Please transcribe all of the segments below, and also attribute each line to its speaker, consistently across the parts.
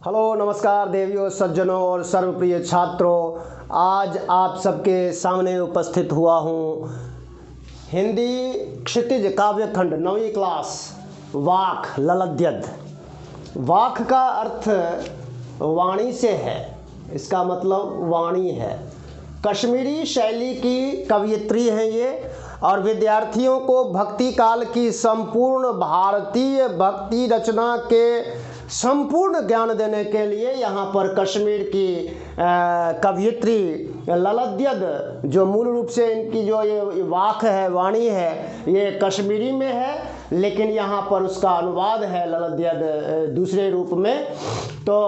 Speaker 1: Hello नमस्कार देवियों, सज्जनों और सर्वप्रिय छात्रों। आज आप सबके सामने उपस्थित हुआ हूँ हिंदी क्षितिज काव्यखंड 9वीं क्लास वाक ललद्यद। वाक का अर्थ वाणी से है, इसका मतलब वाणी है। कश्मीरी शैली की कवयित्री हैं ये और विद्यार्थियों को भक्ति काल की संपूर्ण भारतीय भक्ति रचना के संपूर्ण ज्ञान देने के लिए यहाँ पर कश्मीर की कवयित्री ललद्यद, जो मूल रूप से इनकी जो ये वाक है, वाणी है, ये कश्मीरी में है, लेकिन यहाँ पर उसका अनुवाद है ललद्यद दूसरे रूप में। तो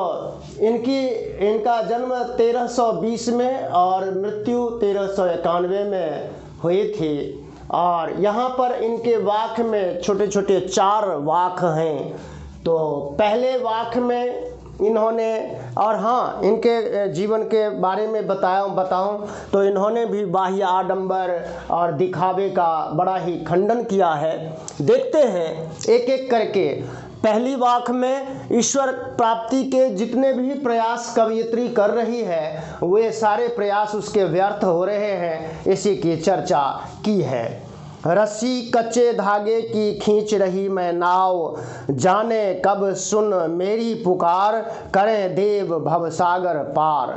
Speaker 1: इनका जन्म 1320 में और मृत्यु 1391 में हुई थी। और यहाँ पर इनके वाक में छोटे छोटे 4 वाक हैं। तो पहले वाक में इन्होंने, और हाँ, इनके जीवन के बारे में बताऊं तो इन्होंने भी बाह्य आडंबर और दिखावे का बड़ा ही खंडन किया है। देखते हैं एक एक करके। पहली वाक में ईश्वर प्राप्ति के जितने भी प्रयास कवयित्री कर रही है, वे सारे प्रयास उसके व्यर्थ हो रहे हैं, इसी की चर्चा की है। रस्सी कच्चे धागे की खींच रही मैं नाव, जाने कब सुन मेरी पुकार, करें देव भवसागर पार।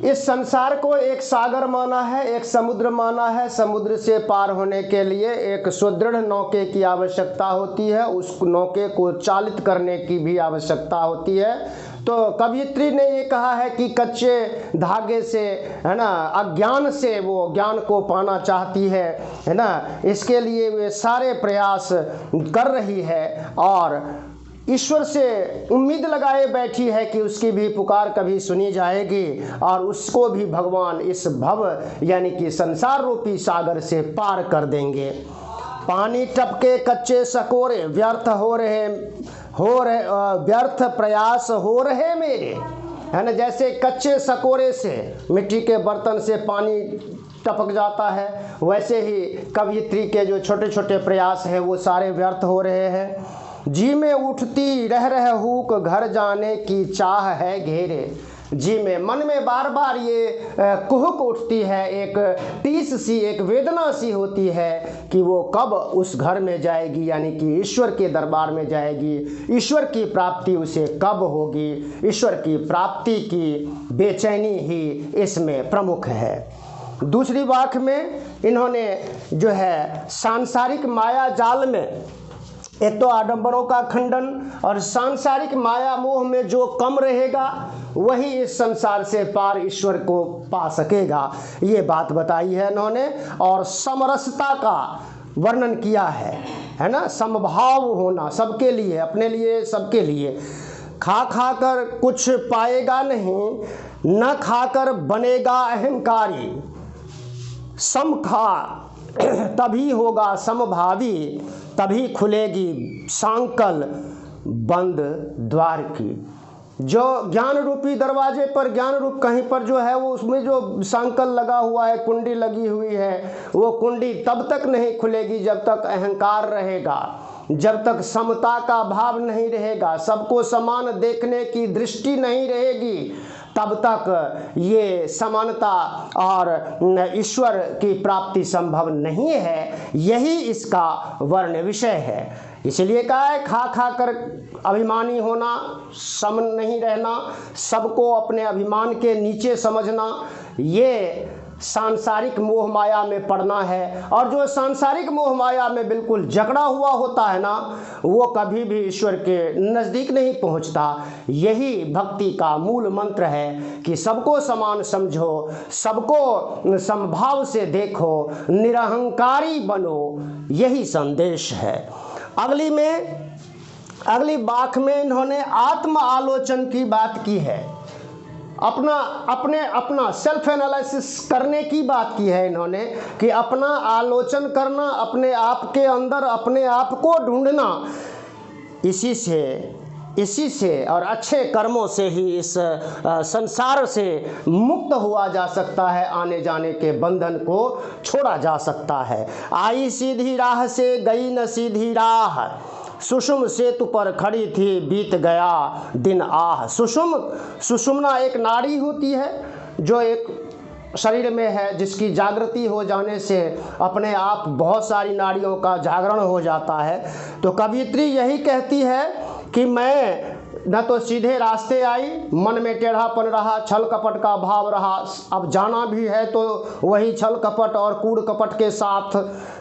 Speaker 1: इस संसार को एक सागर माना है, एक समुद्र माना है। समुद्र से पार होने के लिए एक सुदृढ़ नौके की आवश्यकता होती है, उस नौके को चालित करने की भी आवश्यकता होती है। तो कवयित्री ने ये कहा है कि कच्चे धागे से, है ना, अज्ञान से वो ज्ञान को पाना चाहती है ना। इसके लिए वे सारे प्रयास कर रही है और ईश्वर से उम्मीद लगाए बैठी है कि उसकी भी पुकार कभी सुनी जाएगी और उसको भी भगवान इस भव यानी कि संसार रूपी सागर से पार कर देंगे। पानी टपके कच्चे सकोरे, व्यर्थ व्यर्थ प्रयास हो रहे मेरे, है ना। जैसे कच्चे सकोरे से, मिट्टी के बर्तन से पानी टपक जाता है, वैसे ही कवयित्री के जो छोटे छोटे प्रयास हैं वो सारे व्यर्थ हो रहे हैं। जी में उठती रह हुक, घर जाने की चाह है घेरे। जी में, मन में बार बार ये कुहुक उठती है, एक टीस सी, एक वेदना सी होती है कि वो कब उस घर में जाएगी, यानी कि ईश्वर के दरबार में जाएगी, ईश्वर की प्राप्ति उसे कब होगी। ईश्वर की प्राप्ति की बेचैनी ही इसमें प्रमुख है। दूसरी वाक में इन्होंने जो है सांसारिक माया जाल में, एक तो आडंबरों का खंडन और सांसारिक माया मोह में जो कम रहेगा वही इस संसार से पार ईश्वर को पा सकेगा, ये बात बताई है इन्होंने। और समरसता का वर्णन किया है ना। समभाव होना सबके लिए, अपने लिए, सबके लिए। खा कर कुछ पाएगा नहीं, न खाकर बनेगा अहंकारी। सम खा तभी होगा समभावी, तभी खुलेगी सांकल बंद द्वार की। जो ज्ञान रूपी दरवाजे पर, ज्ञान रूप कहीं पर जो है, वो उसमें जो सांकल लगा हुआ है, कुंडी लगी हुई है, वो कुंडी तब तक नहीं खुलेगी जब तक अहंकार रहेगा, जब तक समता का भाव नहीं रहेगा, सबको समान देखने की दृष्टि नहीं रहेगी, तब तक ये समानता और ईश्वर की प्राप्ति संभव नहीं है। यही इसका वर्ण विषय है। इसलिए कहा है खा कर अभिमानी होना, सम नहीं रहना, सबको अपने अभिमान के नीचे समझना, ये सांसारिक मोह माया में पड़ना है। और जो सांसारिक मोह माया में बिल्कुल जकड़ा हुआ होता है ना, वो कभी भी ईश्वर के नज़दीक नहीं पहुंचता। यही भक्ति का मूल मंत्र है कि सबको समान समझो, सबको समभाव से देखो, निरहंकारी बनो, यही संदेश है। अगली वाक में इन्होंने आत्म आलोचन की बात की है, अपना सेल्फ एनालिसिस करने की बात की है इन्होंने, कि अपना आलोचन करना, अपने आप के अंदर अपने आप को ढूंढना, इसी से और अच्छे कर्मों से ही इस संसार से मुक्त हुआ जा सकता है, आने जाने के बंधन को छोड़ा जा सकता है। आई सीधी राह से गई न सीधी राह, सुषुम सेतु पर खड़ी थी, बीत गया दिन आह। सुषुम्ना एक नाड़ी होती है जो एक शरीर में है, जिसकी जागृति हो जाने से अपने आप बहुत सारी नाड़ियों का जागरण हो जाता है। तो कवियत्री यही कहती है कि मैं न तो सीधे रास्ते आई, मन में टेढ़ापन रहा, छल कपट का भाव रहा, अब जाना भी है तो वही छल कपट और कूड़ कपट के साथ,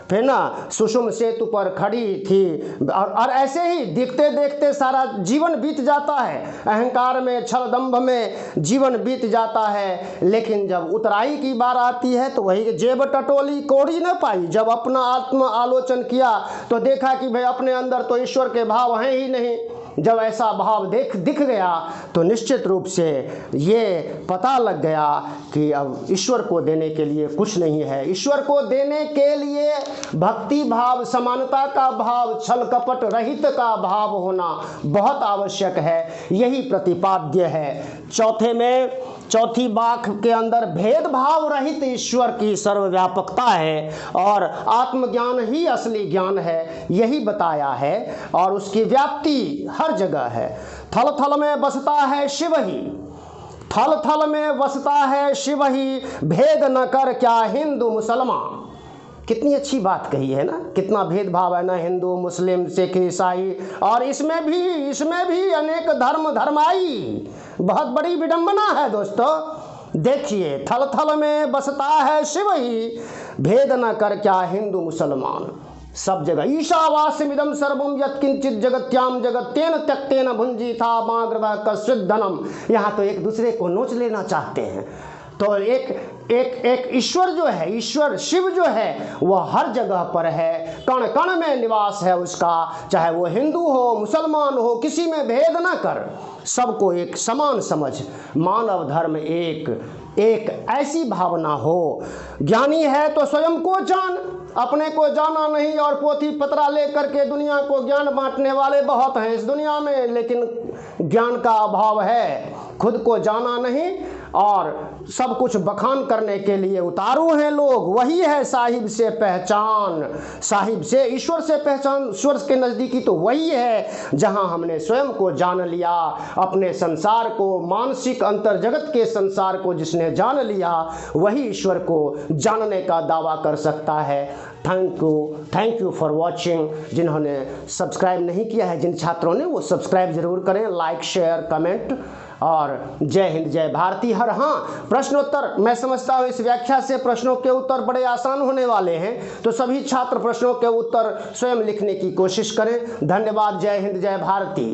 Speaker 1: फिर ना सुषुम सेतु पर खड़ी थी। और ऐसे ही देखते देखते सारा जीवन बीत जाता है, अहंकार में, छल दंभ में जीवन बीत जाता है। लेकिन जब उतराई की बार आती है तो वही जेब टटोली कोड़ी न पाई। जब अपना आत्म आलोचन किया तो देखा कि भाई अपने अंदर तो ईश्वर के भाव हैं ही नहीं। जब ऐसा भाव दिख गया तो निश्चित रूप से ये पता लग गया कि अब ईश्वर को देने के लिए कुछ नहीं है। ईश्वर को देने के लिए भक्ति भाव, समानता का भाव, छल कपट रहित का भाव होना बहुत आवश्यक है। यही प्रतिपाद्य है। चौथी बाख के अंदर भेदभाव रहित ईश्वर की सर्वव्यापकता है और आत्मज्ञान ही असली ज्ञान है, यही बताया है। और उसकी व्याप्ति हर जगह है। थल थल में बसता है शिव ही, थल थल में बसता है शिव ही, भेद न कर क्या हिंदू मुसलमान। कितनी अच्छी बात कही है ना, कितना भेदभाव है ना, हिंदू मुस्लिम सिख ईसाई, और इसमें भी अनेक धर्माई। बहुत बड़ी विडंबना है दोस्तों। देखिए, थल थल में बसता है शिव ही, भेद न कर क्या हिंदू मुसलमान। सब जगह ईशावास्यमिदं सर्वं यत्किंचित जगत्याम जगत्तेन त्यक्तेन भुंजीथा माग्रदा कश्चित् धनम। यहाँ तो एक दूसरे को नोच लेना चाहते हैं। तो एक ईश्वर जो है, ईश्वर शिव जो है, वह हर जगह पर है, कण कण में निवास है उसका। चाहे वो हिंदू हो, मुसलमान हो, किसी में भेद न कर, सबको एक समान समझ। मानव धर्म एक ऐसी भावना हो। ज्ञानी है तो स्वयं को जान, अपने को जाना नहीं। और पोथी पतरा लेकर के दुनिया को ज्ञान बांटने वाले बहुत हैं इस दुनिया में, लेकिन ज्ञान का अभाव है। खुद को जाना नहीं और सब कुछ बखान करने के लिए उतारू हैं लोग। वही है साहिब से पहचान, साहिब से, ईश्वर से पहचान, ईश्वर के नज़दीकी तो वही है जहां हमने स्वयं को जान लिया। अपने संसार को, मानसिक अंतर जगत के संसार को जिसने जान लिया, वही ईश्वर को जानने का दावा कर सकता है। Thank you for watching. जिन्होंने सब्सक्राइब नहीं किया है, जिन छात्रों ने, वो सब्सक्राइब जरूर करें, लाइक शेयर कमेंट। और जय हिंद जय भारती हर। हाँ, प्रश्नोत्तर, मैं समझता हूँ इस व्याख्या से प्रश्नों के उत्तर बड़े आसान होने वाले हैं, तो सभी छात्र प्रश्नों के उत्तर स्वयं लिखने की कोशिश करें। धन्यवाद। जय हिंद जय भारती।